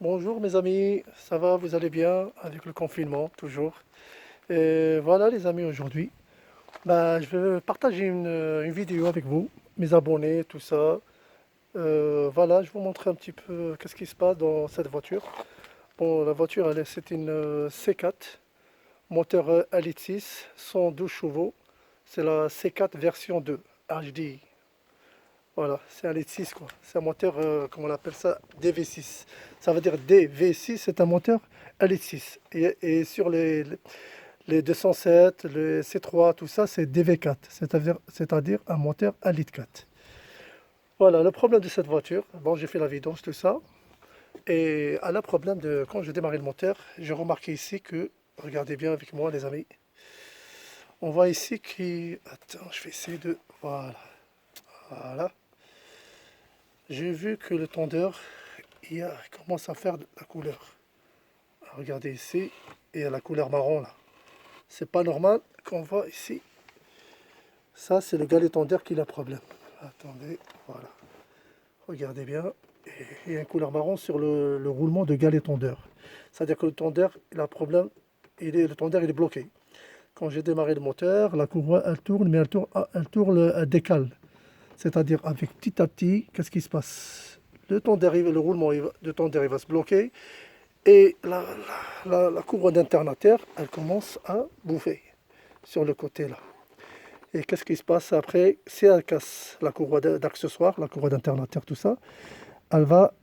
Bonjour mes amis, ça va, vous allez bien avec le confinement toujours. Et voilà les amis aujourd'hui, je vais partager une vidéo avec vous, mes abonnés, tout ça. Voilà, je vais vous montrer un petit peu qu'est-ce qui se passe dans cette voiture. Bon, la voiture c'est une C4, moteur Elite 6, 112 chevaux. C'est la C4 version 2 HDI. Voilà, c'est un litre 6 quoi. C'est un moteur, comment on appelle ça, DV6. Ça veut dire DV6, c'est un moteur à litre 6. Et sur les 207, les C3, tout ça, c'est DV4, c'est-à-dire un moteur à litre 4. Voilà, le problème de cette voiture, bon, j'ai fait la vidange, tout ça. Et elle a problème de, quand j'ai démarré le moteur, j'ai remarqué ici que, regardez bien avec moi les amis, on voit ici qui, attends, je vais essayer de, voilà, voilà. J'ai vu que le tondeur il commence à faire de la couleur. Regardez ici, il y a la couleur marron là. C'est pas normal qu'on voit ici. Ça, c'est le galet tondeur qui a problème. Attendez, voilà. Regardez bien. Il y a une couleur marron sur le roulement de galet tondeur. C'est-à-dire que le tondeur, il a un problème. Le tondeur, il est bloqué. Quand j'ai démarré le moteur, la courroie, elle tourne, mais elle décale. C'est-à-dire, avec petit à petit, qu'est-ce qui se passe? Le roulement de tondeur, il va se bloquer. Et la courroie d'internateur, elle commence à bouffer sur le côté là. Et qu'est-ce qui se passe après? Si elle casse la courroie d'accessoires, la courroie d'internateur, tout ça, elle va,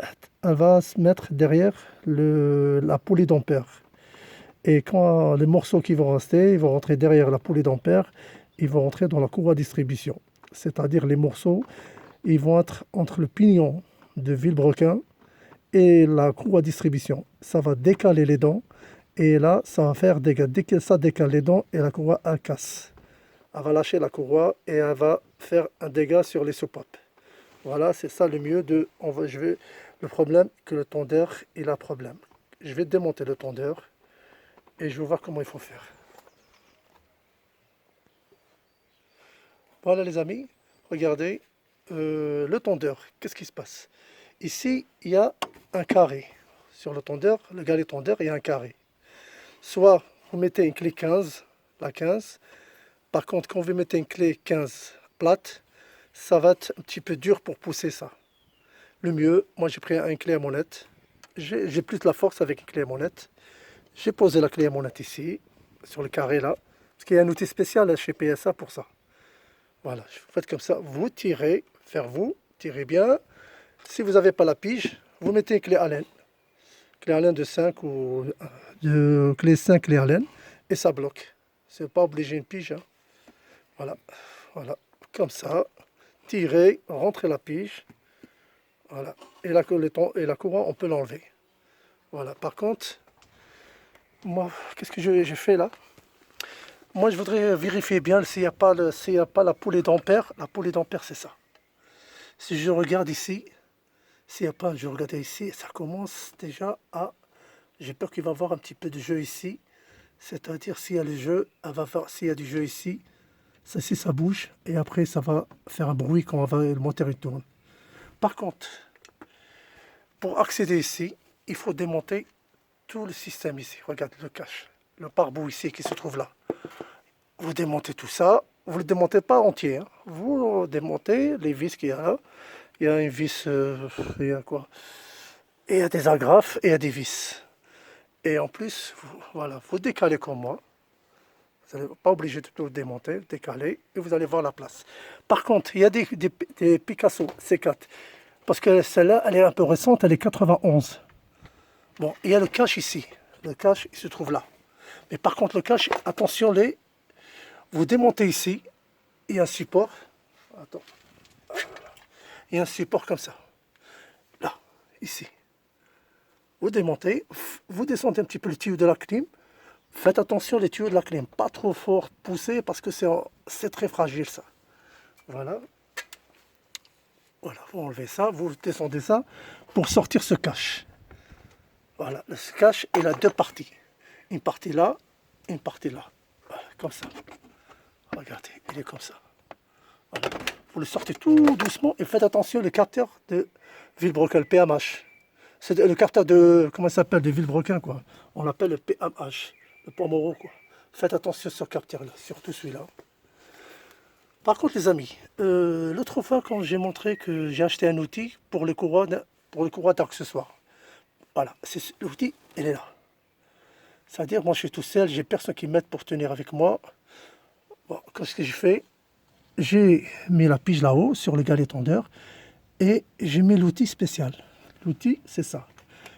elle va se mettre derrière la poulie d'ampère. Et quand les morceaux qui vont rester, ils vont rentrer derrière la poulie d'ampère, ils vont rentrer dans la courroie distribution. C'est-à-dire les morceaux, ils vont être entre le pignon de Villebrequin et la courroie distribution. Ça va décaler les dents et là, ça va faire dégâts. Dès que ça décale les dents et la courroie, elle casse. Elle va lâcher la courroie et elle va faire un dégât sur les soupapes. Voilà, c'est ça le mieux de. Le problème, que le tondeur, il a problème. Je vais démonter le tondeur et je vais voir comment il faut faire. Voilà les amis, regardez le tondeur. Qu'est-ce qui se passe? Ici, il y a un carré. Sur le tondeur, le galet tondeur, il y a un carré. Soit vous mettez une clé 15, la 15. Par contre, quand vous mettez une clé 15 plate, ça va être un petit peu dur pour pousser ça. Le mieux, moi j'ai pris une clé à molette. J'ai plus de la force avec une clé à molette. J'ai posé la clé à molette ici, sur le carré là. Parce qu'il y a un outil spécial chez PSA pour ça. Voilà, vous faites comme ça, vous tirez, tirez bien. Si vous n'avez pas la pige, vous mettez une clé Allen de 5 ou de clé 5 clé Allen, et ça bloque. C'est pas obligé une pige, hein. Voilà, voilà, comme ça, tirez, rentrez la pige, voilà, et la courroie, on peut l'enlever. Voilà, par contre, moi, qu'est-ce que j'ai fait là? Moi, je voudrais vérifier bien s'il n'y a pas la poulie d'ampère. La poulie d'ampère, c'est ça. Si je regarde ici, s'il n'y a pas, je regarde ici, ça commence déjà à... J'ai peur qu'il va y avoir un petit peu de jeu ici. C'est-à-dire, s'il y a le jeu, s'il y a du jeu ici, ça, si ça bouge, et après, ça va faire un bruit quand le moteur il tourne. Par contre, pour accéder ici, il faut démonter tout le système ici. Regarde le cache, le pare-boue ici qui se trouve là. Vous démontez tout ça. Vous ne le démontez pas entier, hein. Vous démontez les vis qu'il y a là. Il y a une vis, il y a quoi? Et il y a des agrafes et il y a des vis. Et en plus, voilà, vous décalez comme moi. Vous n'êtes pas obligé de tout démonter, décaler, et vous allez voir la place. Par contre, il y a des Picasso C4. Parce que celle-là, elle est un peu récente, elle est 91. Bon, il y a le cache ici. Le cache, il se trouve là. Mais par contre, le cache, attention, vous démontez ici, il y a un support. Attends. Il y a un support comme ça. Là, ici. Vous démontez, vous descendez un petit peu le tuyau de la clim. Faites attention les tuyaux de la clim, pas trop fort poussé parce que c'est très fragile ça. Voilà. Voilà, vous enlevez ça, vous descendez ça pour sortir ce cache. Voilà, ce cache, il a deux parties. Une partie là, une partie là. Voilà, comme ça. Regardez, il est comme ça. Voilà. Vous le sortez tout doucement et faites attention le capteur de Villebrequin, le PMH. C'est le capteur de, comment ça s'appelle, de Villebrequin, quoi. On l'appelle le PMH, le Pomoro, quoi. Faites attention sur ce capteur-là, surtout celui-là. Par contre, les amis, l'autre fois, quand j'ai montré que j'ai acheté un outil pour les courroies, d'accessoires. Voilà, l'outil, il est là. C'est-à-dire, moi, je suis tout seul, j'ai personne qui m'aide pour tenir avec moi. Bon, qu'est-ce que j'ai fait? J'ai mis la pige là-haut, sur le galet tondeur, et j'ai mis l'outil spécial. L'outil, c'est ça,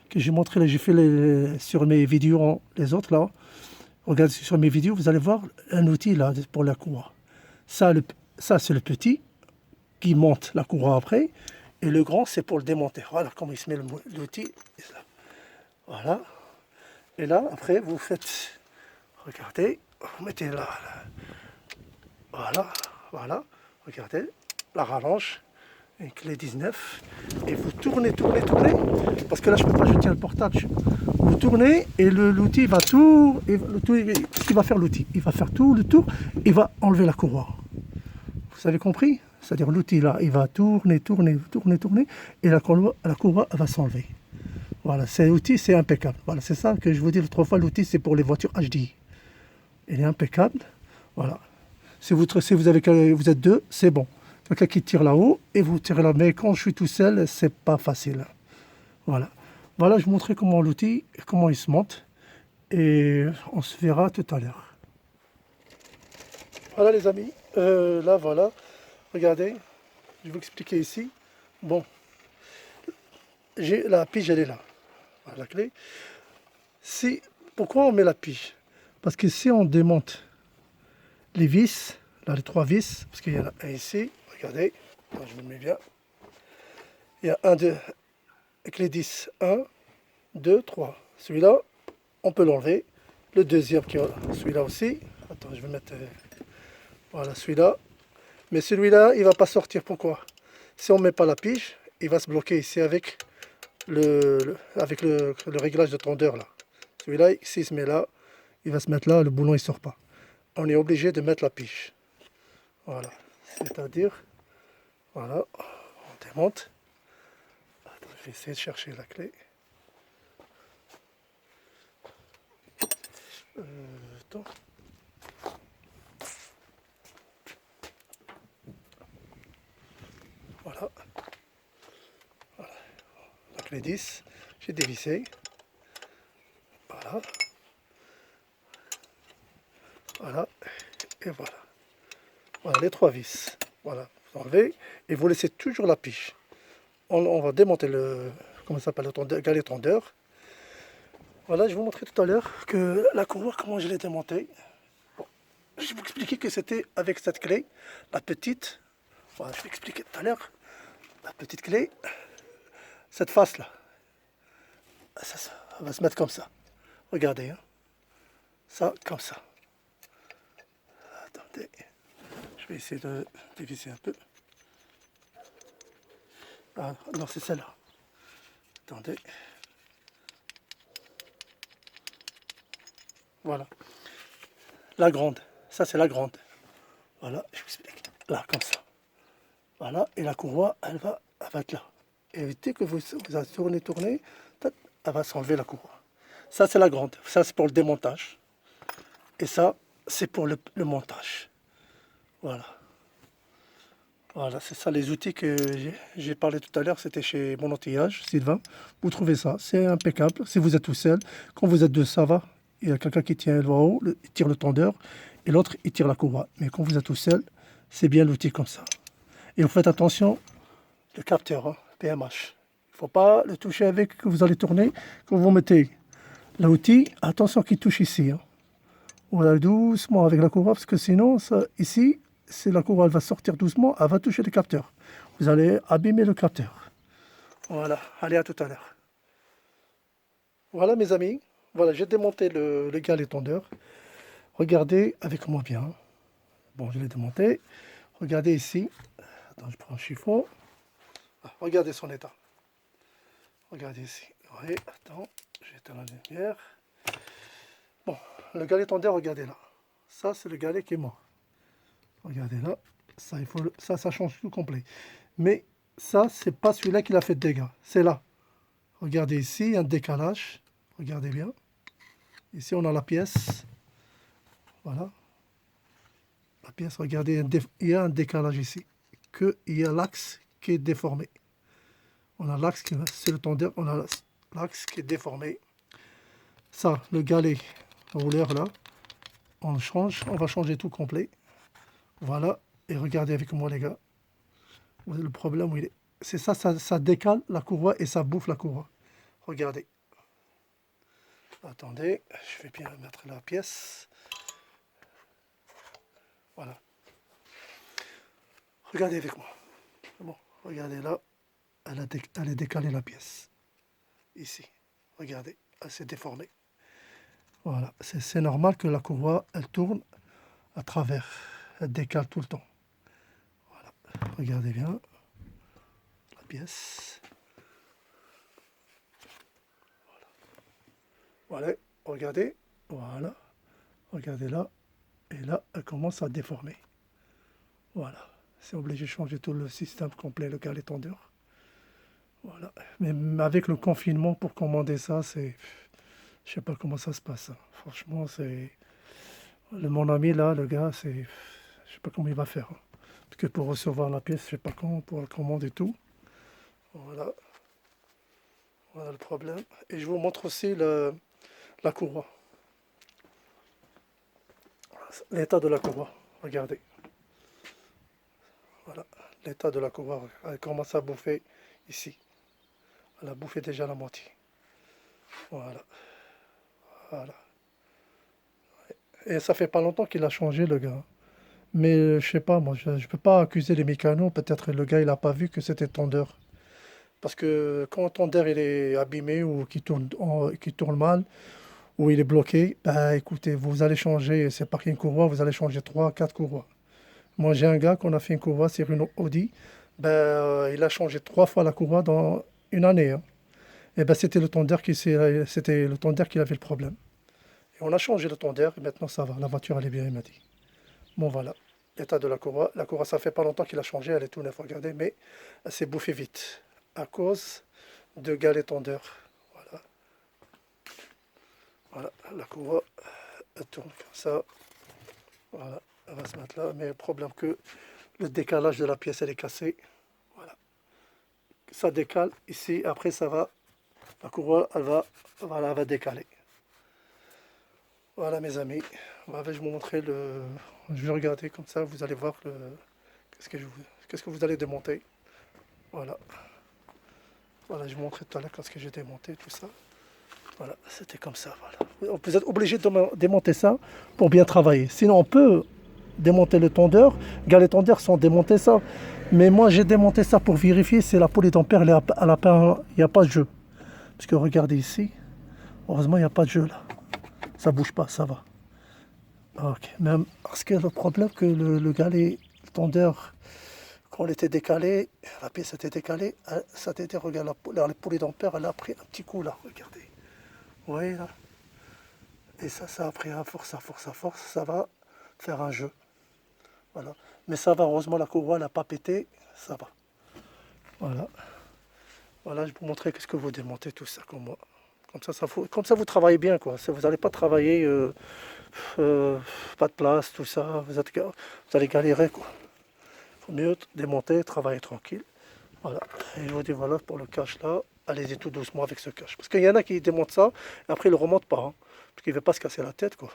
que j'ai montré, là, j'ai fait sur mes vidéos, les autres, là. Regardez sur mes vidéos, vous allez voir un outil, là, pour la courroie. Ça, c'est le petit, qui monte la courroie après, et le grand, c'est pour le démonter. Voilà comment il se met l'outil. Voilà. Et là, après, vous faites, regardez, vous mettez là, voilà, voilà, regardez, la rallonge, une clé 19, et vous tournez, parce que là, je ne peux pas, je tiens le portable. Vous tournez, et l'outil va tout, ce qu'il va faire l'outil, il va faire tout le tour, il va enlever la courroie. Vous avez compris? C'est-à-dire l'outil, là, il va tourner, et la courroie va s'enlever. Voilà, cet outil, c'est impeccable. Voilà, c'est ça que je vous dis l'autre fois, l'outil, c'est pour les voitures HDI. Il est impeccable. Voilà. Si vous êtes deux, c'est bon. Quelqu'un qui tire là-haut et vous tirez là. Mais quand je suis tout seul, c'est pas facile. Voilà. Voilà, je vous montrerai comment l'outil, comment il se monte. Et on se verra tout à l'heure. Voilà les amis. Là, voilà. Regardez. Je vais vous expliquer ici. Bon. La pige, elle est là. Voilà, la clé. Pourquoi on met la pige? Parce que si on démonte les vis, là les 3 vis, parce qu'il y en a un ici, regardez, là, je me mets bien. Il y a un, deux, avec les 10, 1, 2, 3. Celui-là, on peut l'enlever. Le deuxième, celui-là aussi. Attends, je vais mettre, voilà, celui-là. Mais celui-là, il ne va pas sortir. Pourquoi? Si on ne met pas la pige, il va se bloquer ici avec le réglage de tondeur, là. Celui-là, s'il se met là, il va se mettre là, le boulon, il ne sort pas. On est obligé de mettre la pige. Voilà. C'est-à-dire, voilà, on démonte. Attends, je vais essayer de chercher la clé. Attends. Voilà. Voilà. La clé 10, j'ai dévissé. Voilà. Voilà. Et voilà. Voilà les 3 vis. Voilà. Vous enlevez et vous laissez toujours la pige. On va démonter comment ça s'appelle, le galet tondeur. Voilà, je vais vous montrer tout à l'heure que la courroie, comment je l'ai démontée. Bon, je vais vous expliquer que c'était avec cette clé, la petite. Voilà, je vais expliquer tout à l'heure. La petite clé, cette face-là, ça va se mettre comme ça. Regardez, hein. Ça, comme ça. Attendez, je vais essayer de dévisser un peu. Ah, non, c'est celle-là. Attendez. Voilà. La grande. Ça, c'est la grande. Voilà, je vous explique. Là, comme ça. Voilà, et la courroie, elle va être là. Et dès que vous tournez, elle va s'enlever la courroie. Ça, c'est la grande. Ça, c'est pour le démontage. Et ça, c'est pour le montage. Voilà. Voilà, c'est ça les outils que j'ai parlé tout à l'heure. C'était chez Mon Outillage, Sylvain. Vous trouvez ça, c'est impeccable. Si vous êtes tout seul, quand vous êtes deux, ça va. Il y a quelqu'un qui tient le haut, il tire le tondeur, et l'autre, il tire la courroie. Mais quand vous êtes tout seul, c'est bien l'outil comme ça. Et vous faites attention, le capteur, hein, PMH. Il ne faut pas le toucher avec, que vous allez tourner. Quand vous mettez l'outil, attention qu'il touche ici. Hein. Voilà, doucement avec la courroie, parce que sinon, ça, ici, si la courroie elle va sortir doucement, elle va toucher le capteur. Vous allez abîmer le capteur. Voilà, allez, à tout à l'heure. Voilà mes amis, voilà, j'ai démonté le galet tondeur. Regardez avec moi bien. Bon, je l'ai démonté. Regardez ici. Attends, je prends un chiffon. Ah, regardez son état. Regardez ici. Oui, attends, j'ai éteint la lumière. Bon, le galet tondeur, regardez là. Ça, c'est le galet qui est mort. Regardez là. Ça, ça change tout complet. Mais ça, c'est pas celui-là qui l'a fait de dégâts. C'est là. Regardez ici, il y a un décalage. Regardez bien. Ici, on a la pièce. Voilà. La pièce, regardez, il y a un décalage ici. Il y a l'axe qui est déformé. On a l'axe qui c'est le tondeur, on a l'axe qui est déformé. Ça, le galet rouleur là, on change, on va changer tout complet. Voilà, et regardez avec moi les gars. Le problème où il est. C'est ça, ça décale la courroie et ça bouffe la courroie. Regardez. Attendez, je vais bien mettre la pièce. Voilà. Regardez avec moi. Bon, regardez là, elle a décalé la pièce. Ici, regardez, elle s'est déformée. Voilà, c'est normal que la courroie, elle tourne à travers. Elle décale tout le temps. Voilà, regardez bien la pièce. Voilà, regardez, voilà, regardez là, et là, elle commence à déformer. Voilà, c'est obligé de changer tout le système complet, le galet tondeur. Voilà, mais avec le confinement, pour commander ça, c'est... Je sais pas comment ça se passe, hein. Franchement, c'est... Mon ami là, le gars, c'est... Je sais pas comment il va faire, hein. Parce que pour recevoir la pièce, je sais pas comment, pour la commande et tout. Voilà. Voilà le problème. Et je vous montre aussi la courroie. L'état de la courroie. Regardez. Voilà. L'état de la courroie. Elle commence à bouffer ici. Elle a bouffé déjà la moitié. Voilà. Voilà. Et ça fait pas longtemps qu'il a changé, le gars. Mais je sais pas, moi, je peux pas accuser les mécanos. Peut-être le gars, il a pas vu que c'était tondeur. Parce que quand un tondeur il est abîmé ou qui tourne mal, ou il est bloqué, bah écoutez, vous allez changer, c'est pas qu'une courroie, vous allez changer 3 4 courroies. Moi j'ai un gars qu'on a fait une courroie sur une Audi, il a changé 3 fois la courroie dans une année, hein. Et ben c'était le tondeur qui avait le problème. Et on a changé le tondeur et maintenant ça va, la voiture elle est bien, il m'a dit. Bon voilà, l'état de la courroie ça fait pas longtemps qu'il a changé, elle est tout neuve, regardez, mais elle s'est bouffée vite à cause de galets tondeur. Voilà, voilà, la courroie elle tourne comme ça. Voilà, elle va se mettre là, mais le problème que le décalage de la pièce elle est cassée. Voilà, ça décale ici, après ça va, la courroie voilà, elle va décaler. Voilà mes amis, voilà, je vais vous montrer je vais regarder comme ça, vous allez voir qu'est-ce que vous allez démonter. Voilà, voilà, je vous montrais tout à l'heure ce que j'ai démonté, tout ça. Voilà, c'était comme ça, voilà. Vous êtes obligé de démonter ça pour bien travailler. Sinon on peut démonter le tondeur, galets tondeurs sans démonter ça. Mais moi j'ai démonté ça pour vérifier si la polydampère, il n'y a pas de jeu. Parce que regardez ici, heureusement il n'y a pas de jeu là. Ça bouge pas, ça va. Ok, même parce que le problème que le galet tondeur, quand il était décalé, la pièce était décalée, ça a été, regarde, la polydampère, elle a pris un petit coup là, regardez. Vous voyez là? Et ça a pris à force, à force, à force, ça va faire un jeu. Voilà. Mais ça va, heureusement la courroie n'a pas pété, ça va. Voilà. Voilà, je vais vous montrer qu'est-ce que vous démontez tout ça comme moi. Comme ça vous travaillez bien quoi. Vous n'allez pas travailler euh, pas de place, tout ça. Vous allez galérer quoi. Il faut mieux démonter, travailler tranquille. Voilà. Et je vous dis voilà pour le cache là. Allez-y tout doucement avec ce cache. Parce qu'il y en a qui démontent ça et après ils ne le remontent pas, hein, parce qu'il ne veut pas se casser la tête quoi.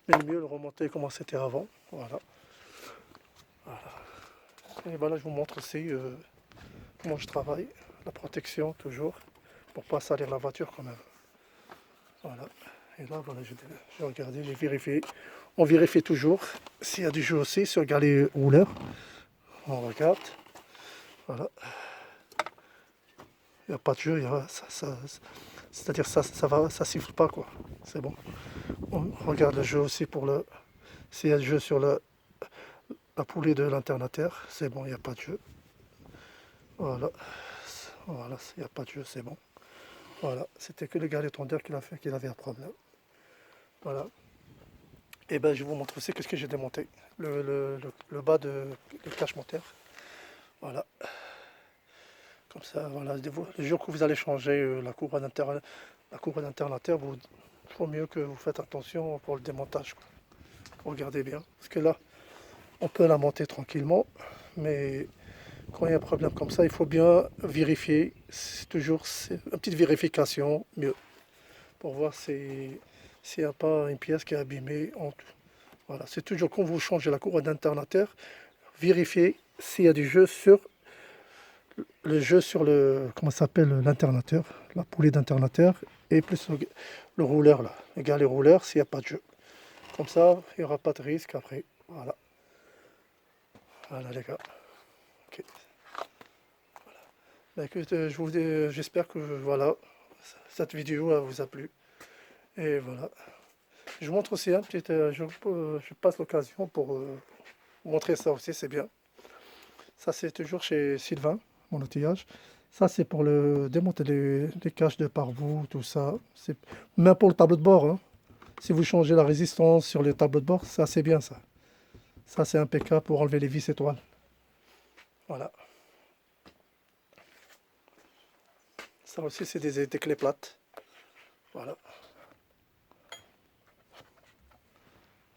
Mais le mieux le remonter comme c'était avant. Voilà. Et voilà, je vous montre aussi comment je travaille. La protection toujours. Pour pas salir la voiture quand même. Voilà. Et là, voilà, j'ai regardé, j'ai vérifié. On vérifie toujours s'il y a du jeu aussi sur le galet rouleur. On regarde. Voilà. Il n'y a pas de jeu. C'est-à-dire ça va, ça siffle pas quoi. C'est bon. On regarde le jeu aussi pour s'il y a du jeu sur la poulie de l'internateur. C'est bon, il n'y a pas de jeu. Voilà. Voilà, il n'y a pas de jeu, c'est bon. Voilà, c'était que le galet tondeur qu'il avait un problème. Voilà. Et ben je vous montre aussi qu'est-ce que j'ai démonté. Le bas de cache moteur. Voilà. Comme ça, voilà, le jour que vous allez changer la couronne alternateur, il faut mieux que vous faites attention pour le démontage, quoi. Regardez bien, parce que là, on peut la monter tranquillement, mais quand il y a un problème comme ça, il faut bien vérifier. C'est une petite vérification, mieux, pour voir s'il n'y a pas une pièce qui est abîmée. Voilà, c'est toujours quand vous changez la couronne alternateur, vérifiez s'il y a du jeu sur comment ça s'appelle, l'internateur, la poulie d'internateur, et plus le rouleur là. Égal les rouleurs s'il n'y a pas de jeu. Comme ça, il n'y aura pas de risque après. Voilà. Voilà les gars. Ok. Ben, écoute, j'espère que voilà, cette vidéo vous a plu. Et voilà. Je vous montre aussi un petit. Je passe l'occasion pour vous montrer ça aussi, c'est bien. Ça, c'est toujours chez Sylvain, mon outillage. Ça, c'est pour démonter les caches de pare-boue, tout ça. Même pour le tableau de bord, hein. Si vous changez la résistance sur les tableaux de bord, ça, c'est bien ça. Ça, c'est impeccable pour enlever les vis étoiles. Voilà. Ça aussi, c'est des clés plates. Voilà.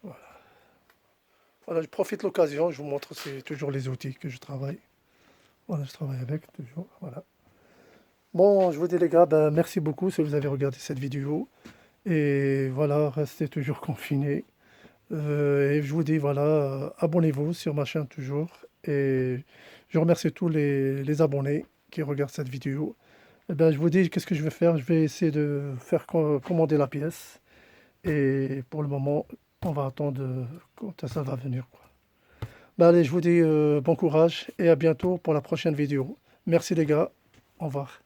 Voilà. Voilà, je profite de l'occasion, je vous montre aussi toujours les outils que je travaille. Voilà, je travaille avec toujours. Voilà. Bon, je vous dis les gars, ben, merci beaucoup si vous avez regardé cette vidéo. Et voilà, restez toujours confinés. Et je vous dis, voilà, abonnez-vous sur ma chaîne toujours. Et je remercie tous les abonnés qui regardent cette vidéo. Et ben, je vous dis, qu'est-ce que je vais faire? Je vais essayer de faire commander la pièce. Et pour le moment, on va attendre quand ça va venir, quoi. Ben, allez, je vous dis bon courage et à bientôt pour la prochaine vidéo. Merci les gars. Au revoir.